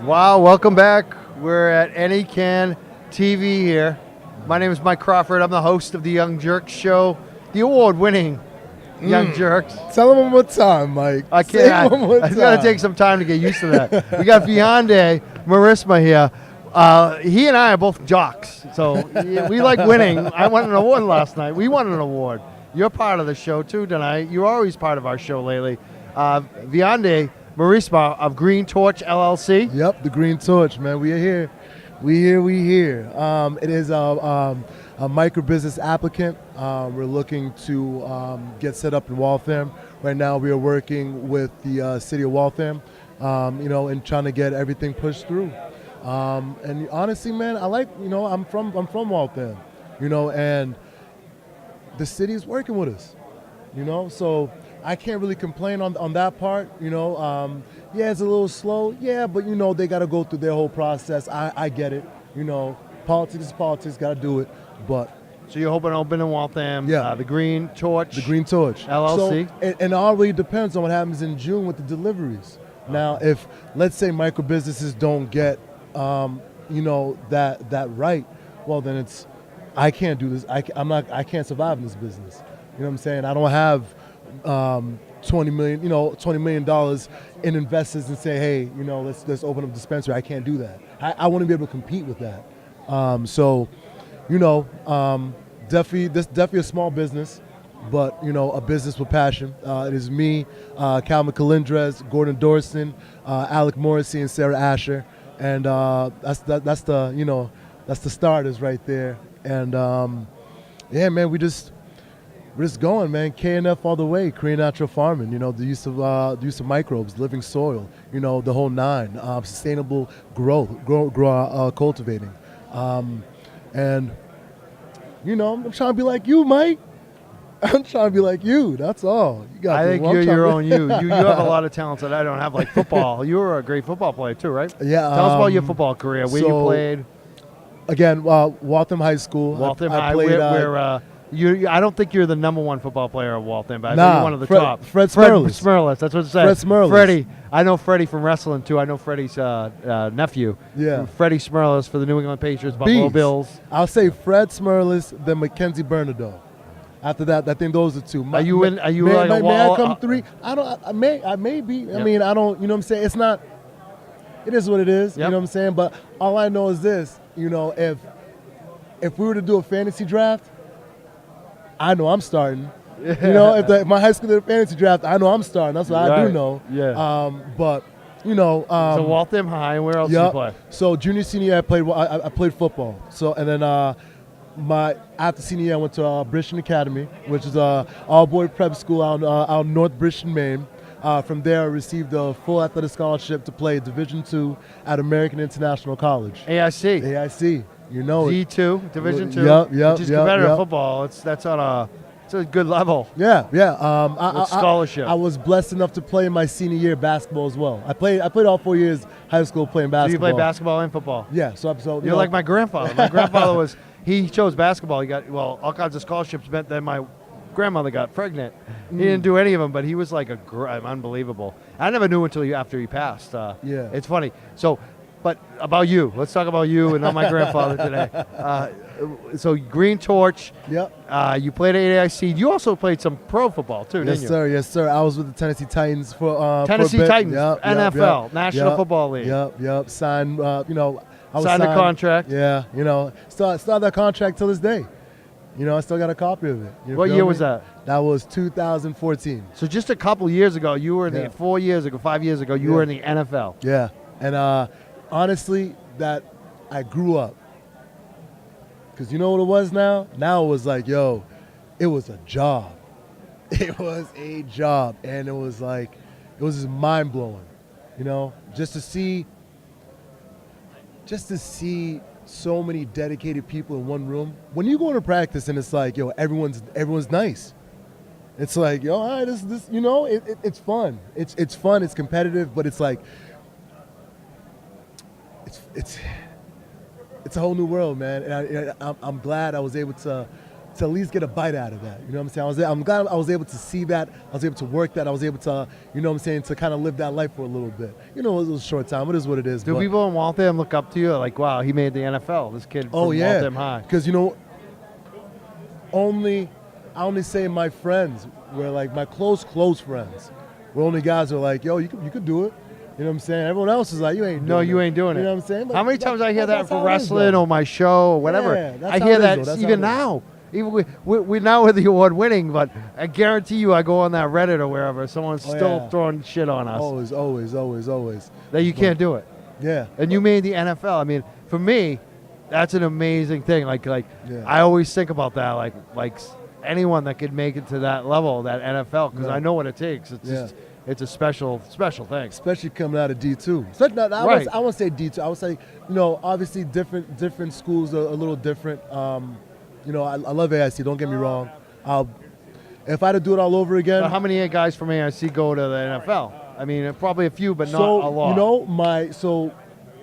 Wow, welcome back. We're at NECANN TV here. My name is Mike Crawford. I'm the host of the Young Jerks Show, the award-winning Young Jerks. Tell him one more time, Mike. I Say it can't. one more It's going to time. take some time to get used to that. We got Viondy Merisma here. He and I are both jocks, so we like winning. I won an award last night. We won an award. You're part of the show too tonight. You're always part of our show lately. Viondy Merisma of Green Torch LLC. Yep, the Green Torch, man. We are here. We here. It is a micro business applicant. We're looking to get set up in Waltham. Right now, we are working with the city of Waltham, and trying to get everything pushed through. And honestly, man, I'm from Waltham, and the city is working with us, so I can't really complain on that part, yeah, it's a little slow, yeah, but they got to go through their whole process. I get it, politics is politics, got to do it, but. So you're hoping to open in Waltham, Yeah. the Green Torch. The Green Torch. LLC. So, and it all really depends on what happens in June with the deliveries. Now, if, let's say, micro businesses don't get, that right, well, then I can't do this. I can't survive in this business. You know what I'm saying? I don't have $20 million in investors and say, hey, let's open up a dispensary. I can't do that. I want to be able to compete with that. Definitely a small business, but a business with passion. It is me, Calvin Calindres, Gordon Dorson, Alec Morrissey, and Sarah Asher, and that's the starters right there. And yeah, man, we're just going, man. KNF all the way. Korean natural farming. The use of microbes, living soil. The whole nine. Sustainable growth, cultivating. And I'm trying to be like you, Mike. I'm trying to be like you. That's all. I think you're your own you. You have a lot of talents that I don't have, like football. You were a great football player too, right? Yeah. Tell us about your football career. Where you played? Again, Waltham High School. Waltham I High. played, I don't think you're the number one football player at Waltham, but I think Nah, you're one of the Fred- top. Fred Smirlis. Smirlis. That's what it says. Fred Smirlis. Freddie. I know Freddie from wrestling too. I know Freddie's nephew. Yeah. Freddie Smirlis for the New England Patriots, Buffalo Beast. Bills. I'll say Fred Smirlis, then Mackenzie Bernardo. After that, I think those are two. Are you like a may wall? I come three? I may be. Yep. I mean, I don't. You know what I'm saying? It's not. It is what it is. Yep. You know what I'm saying? But all I know is this. If we were to do a fantasy draft, I know I'm starting. If my high school did a fantasy draft, I know I'm starting. That's what I do know. Yeah. But So Waltham High, and where else did you play? So junior, senior year, I played football. So and then after senior year, I went to Bridgeton Academy, which is a all-boy prep school out in North Bridgeton, Maine. From there, I received a full athletic scholarship to play Division II at American International College. AIC. AIC, you know it. D2, Division II. Yep, Which is competitive yep. football. It's a good level. Yeah. With scholarship. I was blessed enough to play in my senior year basketball as well. I played all 4 years high school playing So basketball. you play basketball and football. Yeah. So You're like my grandfather. My grandfather he chose basketball. He got all kinds of scholarships. Meant that my grandmother got pregnant. He didn't do any of them, but he was like unbelievable. I never knew until after he passed. Yeah. It's funny. So, but about you. Let's talk about you and not my grandfather today. So Green Torch. Yep. You played at AIC. You also played some pro football too, didn't you? Yes, sir. I was with the Tennessee Titans for Tennessee for a bit. Titans, Yep, NFL, National Football League. Yep. Signed. I was Signed a contract. Yeah. Still that contract till this day. I still got a copy of it. What year was that? That was 2014. So just a couple years ago, you were in the 5 years ago, you were in the NFL. Yeah. And honestly, that I grew up. Because you know what it was now? Now it was like, it was a job. It was a job. And it was just mind-blowing, just to see so many dedicated people in one room. When you go into practice and it's like, everyone's nice. It's like, all right, this it's fun. It's fun, it's competitive, but it's like it's a whole new world, man. And I'm glad I was able to to at least get a bite out of that. You know what I'm saying? I'm glad I was able to see that. I was able to work that. I was able to, you know what I'm saying, to kind of live that life for a little bit. You know, it was a short time. It is what it is. Do people in Waltham look up to you? Like, wow, he made the NFL. This kid from Waltham High. Because, you know, I only say my friends were like my close friends. We're only guys who are like, yo, you could do it. You know what I'm saying? Everyone else is like, you ain't doing it. No, you ain't doing it. You know what I'm saying? But how many times I hear that for wrestling or my show or whatever? Yeah, I hear that even now. Even we now with the award winning, but I guarantee you, I go on that Reddit or wherever, someone's still throwing shit on us. Always. That you can't do it. Yeah. And you made the NFL. I mean, for me, that's an amazing thing. Like I always think about that. Like anyone that could make it to that level, that NFL, because I know what it takes. It's just, it's a special thing. Especially coming out of D2. I won't say D2. I would say, you know, obviously different schools are a little different. You know, I love AIC. Don't get me wrong. If I had to do it all over again. But how many guys from AIC go to the NFL? I mean, probably a few, but not a lot. You know,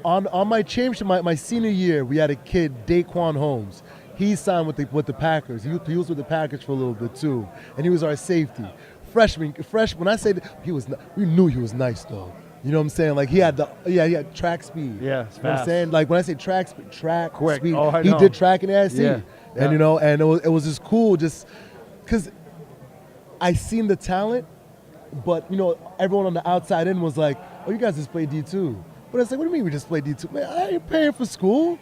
on my championship, my senior year, we had a kid, Daquan Holmes. He signed with the Packers. He was with the Packers for a little bit too, and he was our safety. Freshman. When I say that, we knew he was nice though. You know what I'm saying? Like he had track speed. Yeah, it's fast. You know what I'm saying? Like when I say track quick. speed, Oh, he did track in AIC. Yeah. And you know, and it was just cool, just because I seen the talent, but you know, everyone on the outside in was like, "Oh, you guys just play D2." But I was like, "What do you mean we just play D2? Man, I ain't paying for school.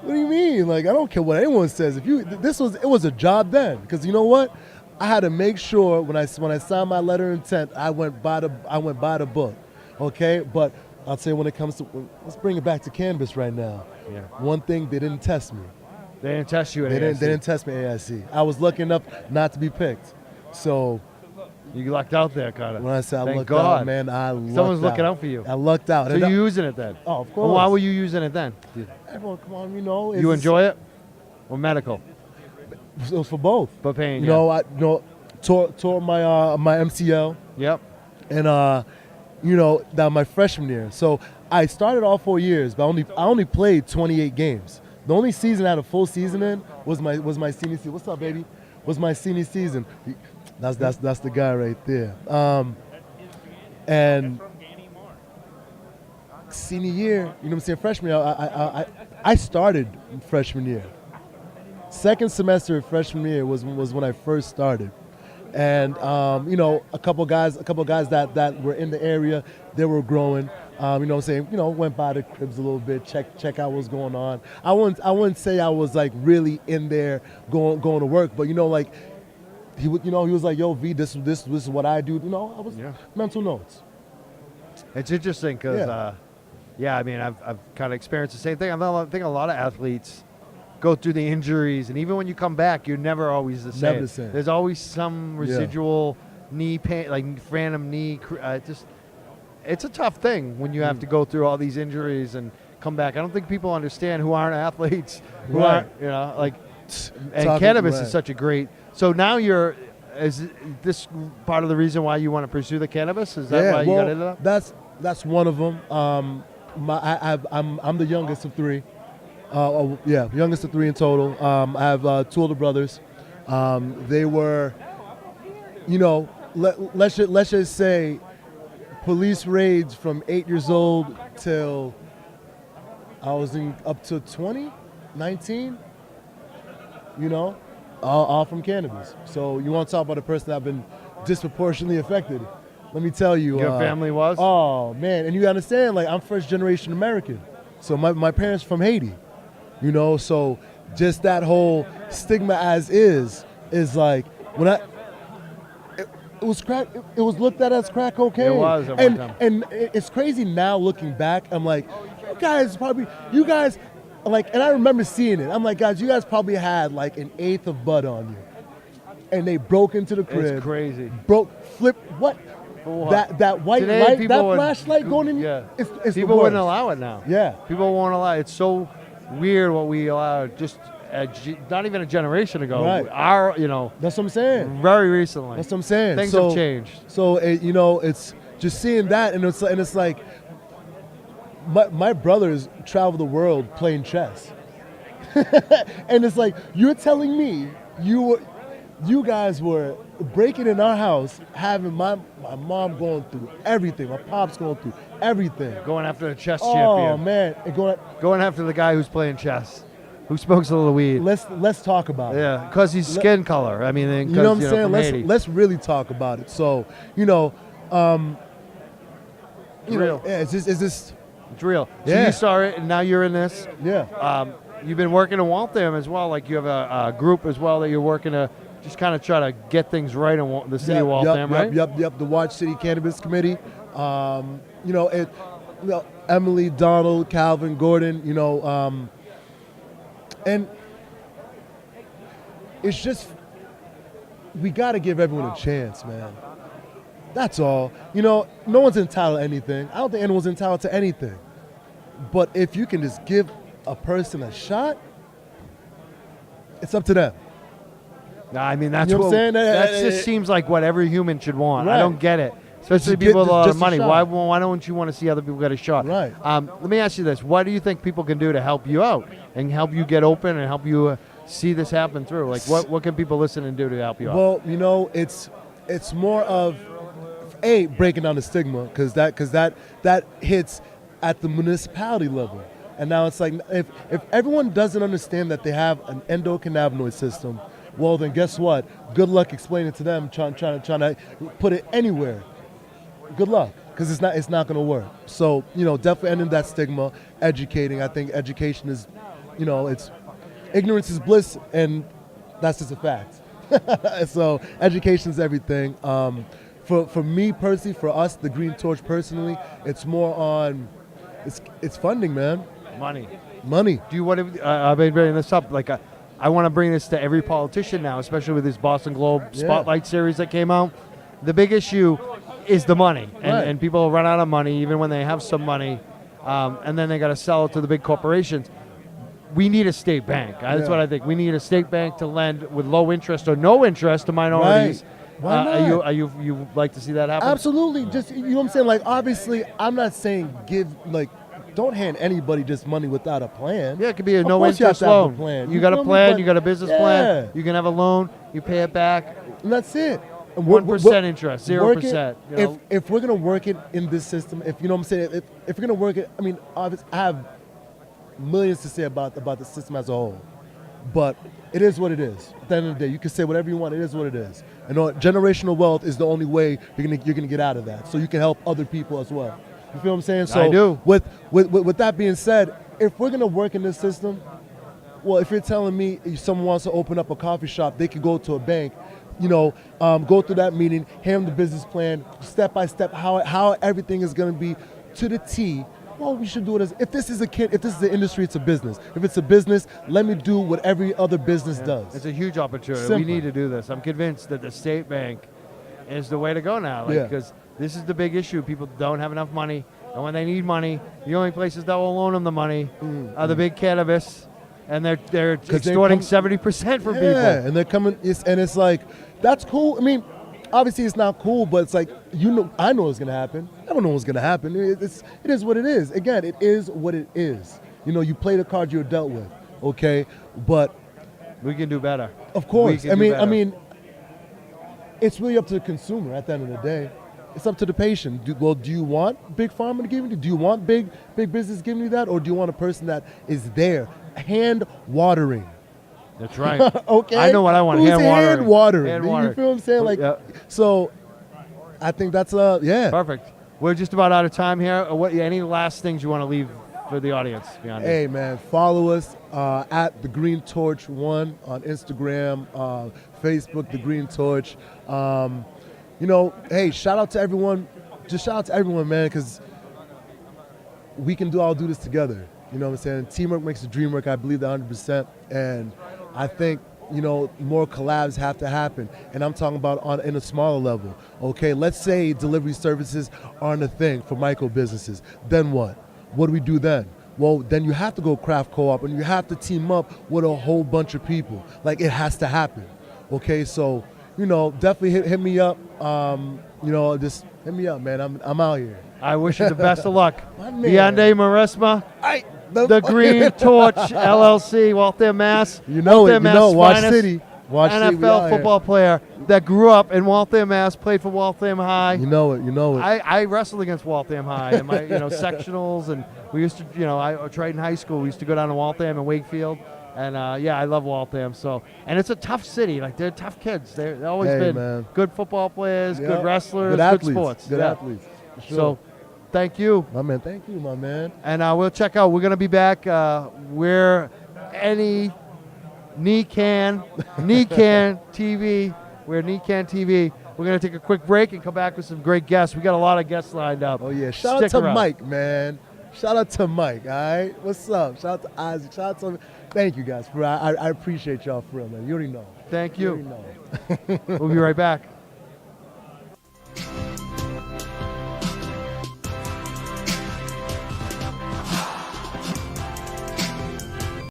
What do you mean? Like, I don't care what anyone says. It was a job then, because you know what? I had to make sure when I signed my letter of intent, I went by the book, okay? But I'll say when it comes to, let's bring it back to cannabis right now. Yeah. One thing, they didn't test me. They didn't test you at AIC. They didn't test me at AIC. I was lucky enough not to be picked. So you lucked out there, kind of. when I say I Thank lucked God. out, man, I lucked out. Someone's looking out for you. I lucked out. So you're using it then? Oh, of course. Well, why were you using it then? Everyone, come on, you know. You enjoy it? Or medical? It was for both. For pain, You know, I tore my MCL. Yep. And you know, that my freshman year. So I started all 4 years, but I only played 28 games. The only season I had a full season in was my senior season. What's up, baby? Was my senior season. That's the guy right there. And senior year, you know what I'm saying, freshman year, I started freshman year. Second semester of freshman year was when I first started. And you know, a couple guys that were in the area, they were growing. You know what I'm saying? You know, went by the cribs a little bit, check out what's going on. I wouldn't say I was like really in there going to work, but you know, like he was like, yo, V, this is what I do. You know, I was mental notes. It's interesting because I mean, I've kind of experienced the same thing. I think a lot of athletes go through the injuries, and even when you come back, you're never always the same. Never the same. There's always some residual knee pain, like random knee. It's a tough thing when you have to go through all these injuries and come back. I don't think people understand who aren't athletes, who aren't, you know, like. And cannabis is such a great. So now is this part of the reason why you want to pursue the cannabis? Is that why you got into that? That's one of them. I'm the youngest of three. Youngest of three in total. I have two older brothers. They were, you know, let's just say, police raids from 8 years old till I was up to 20, 19. You know, all from cannabis. So you want to talk about a person that's been disproportionately affected? Let me tell you. Your family was? Oh man, and you understand, like I'm first generation American, so my parents from Haiti. You know, so just that whole stigma as is like when it was crack. It was looked at as crack cocaine. It was at one time. And it's crazy now looking back. I'm like, you guys. Like, and I remember seeing it. I'm like, guys, you guys probably had like an eighth of bud on you, and they broke into the crib. It's crazy. Flipped what? That white Today, light, that flashlight going in. Yeah, it's people wouldn't allow it now. Yeah, people won't allow it. It's so weird what we allowed. Just not even a generation ago. Right. You know. That's what I'm saying. Very recently. That's what I'm saying. Things have changed. So you know, it's just seeing that, and it's like. My brothers travel the world playing chess. And it's like, you're telling me you guys were breaking in our house, having my mom going through everything, my pops going through everything. Going after the chess Oh champion. man, and Going after the guy who's playing chess, who smokes a little weed. let's talk about it. Yeah, because he's skin color. I mean, You know what I'm saying? from Haiti. Let's really talk about it. So real. Yeah, it's just It's real. So Yeah. you saw it, and now you're in this. yeah. You've been working in Waltham as well. Like you have a group as well that you're working to just kind of try to get things right in the city of Waltham, right? Yep. The Watch City Cannabis Committee. Emily, Donald, Calvin, Gordon. And it's just we got to give everyone a chance, man. That's all. No one's entitled to anything. I don't think anyone's entitled to anything. But if you can just give a person a shot, it's up to them. Nah, I mean, that's You know what I'm saying? That just seems like what every human should want. I Right. don't get it. Especially Just people with a lot of just a money. shot. Why don't you want to see other people get a shot? Right. Let me ask you this. What do you think people can do to help you out and help you get open and help you see this happen through? Like, what can people listen and do to help you out? Well, it's more of breaking down the stigma because that hits at the municipality level, and now it's like if everyone doesn't understand that they have an endocannabinoid system, well then guess what? Good luck explaining to them trying to put it anywhere. Good luck, because it's not going to work. So definitely ending that stigma, educating. I think education is, it's ignorance is bliss, and that's just a fact. So education is everything. For me personally, for us, the Green Torch personally, it's more on, it's funding, man. Money. Do you want to? I've been bringing this up. Like, I want to bring this to every politician now, especially with this Boston Globe Spotlight series that came out. The big issue is the money, and people run out of money even when they have some money, and then they got to sell it to the big corporations. We need a state bank. That's what I think. We need a state bank to lend with low interest or no interest to minorities. Right. Why not? Are you like to see that happen? Absolutely. Just you know what I'm saying. Like obviously, I'm not saying don't hand anybody just money without a plan. Yeah, it could be a Of no course you have interest to have a loan. plan. You got a feel me? plan. But- You got a business plan. You can have a loan. You pay it back. And that's it. 1% interest, 0%. If we're gonna work it in this system, if you know what I'm saying, if we're gonna work it, I mean, obviously, I have millions to say about the system as a whole, but it is what it is. At the end of the day, you can say whatever you want. It is what it is. And generational wealth is the only way you're gonna get out of that. So you can help other people as well. You feel what I'm saying? So I do. With that being said, if we're gonna work in this system, well, if you're telling me if someone wants to open up a coffee shop, they can go to a bank, go through that meeting, hand them the business plan, step by step, how everything is going to be to the T. Well, we should do it as if this is the industry, it's a business. If it's a business, let me do what every other business does. It's a huge opportunity. Simple. We need to do this. I'm convinced that the state bank is the way to go now. Yeah. Because this is the big issue. People don't have enough money, and when they need money, the only places that will loan them the money are the big cannabis, and they're extorting 70% from people. Yeah, and they're coming, and it's like, that's cool. I mean, obviously it's not cool, but it's like, I know what's going to happen. Everyone knows what's going to happen. It is what it is. Again, it is what it is. You play the card you're dealt with, okay? But we can do better. Of course. I mean, it's really up to the consumer at the end of the day. It's up to the patient. Do you want big pharma to give you? Do you want big business giving you that? Or do you want a person that is there, hand watering? That's right. Okay. I know what I want. Who's Hand watering. You feel what I'm saying? Like, so I think that's Perfect. We're just about out of time here. Any last things you want to leave for the audience? Hey man, follow us at the Green Torch 1 on Instagram, Facebook, the Green Torch. Hey, shout out to everyone. Just shout out to everyone, man, because we can all do this together. You know what I'm saying? Teamwork makes the dream work. I believe that 100%. And I think, more collabs have to happen. And I'm talking about in a smaller level. Okay, let's say delivery services aren't a thing for micro businesses. Then what? What do we do then? Well, then you have to go craft co-op and you have to team up with a whole bunch of people. Like, it has to happen. Okay, so, definitely hit me up. Just hit me up, man. I'm out here. I wish you the best of luck. Viondy Merisma. The Green Torch LLC, Waltham, Mass. Watch finest. City. Watch TV, we NFL out football player that grew up in Waltham, Mass, played for Waltham High. You know it. I wrestled against Waltham High in my sectionals, and we used to I tried in high school. We used to go down to Waltham and Wakefield, and I love Waltham. So, and it's a tough city. Like, they're tough kids. They've always been good football players, good wrestlers, good sports, good athletes. For sure. So, thank you, my man. Thank you, my man. and we'll check out. We're gonna be back. We're NECANN TV. We're NECANN TV. We're going to take a quick break and come back with some great guests. We got a lot of guests lined up. Oh, yeah. Shout out to Mike, man. Shout out to Mike, all right? What's up? Shout out to Isaac. Shout out to... Thank you, guys. I appreciate y'all for real, man. You already know. Thank you. You already know. We'll be right back.